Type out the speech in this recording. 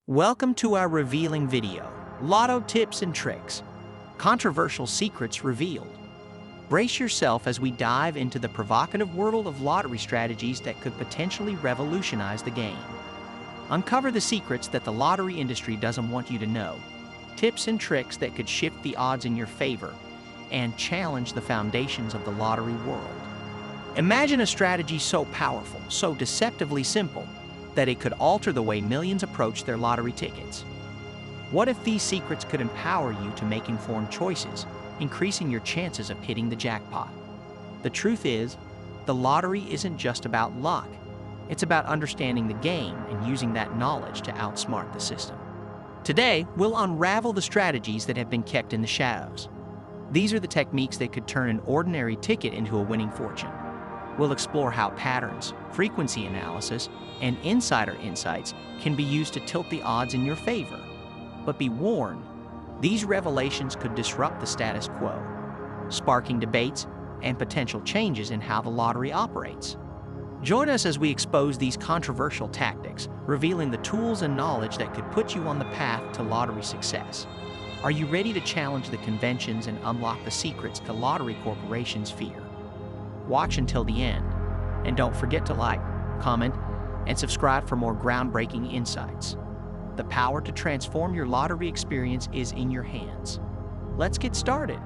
Welcome to our revealing video, Lotto Tips and Tricks, Controversial Secrets Revealed. Brace yourself as we dive into the provocative world of lottery strategies that could potentially revolutionize the game. Uncover the secrets that the lottery industry doesn't want you to know, tips and tricks that could shift the odds in your favor, and challenge the foundations of the lottery world. Imagine a strategy so powerful, so deceptively simple, that it could alter the way millions approach their lottery tickets. What if these secrets could empower you to make informed choices, increasing your chances of hitting the jackpot? The truth is, the lottery isn't just about luck. It's about understanding the game and using that knowledge to outsmart the system. Today, we'll unravel the strategies that have been kept in the shadows. These are the techniques that could turn an ordinary ticket into a winning fortune. We'll explore how patterns, frequency analysis, and insider insights can be used to tilt the odds in your favor. But be warned, these revelations could disrupt the status quo, sparking debates and potential changes in how the lottery operates. Join us as we expose these controversial tactics, revealing the tools and knowledge that could put you on the path to lottery success. Are you ready to challenge the conventions and unlock the secrets the lottery corporations fear? Watch until the end, and don't forget to like, comment, and subscribe for more groundbreaking insights. The power to transform your lottery experience is in your hands. Let's get started.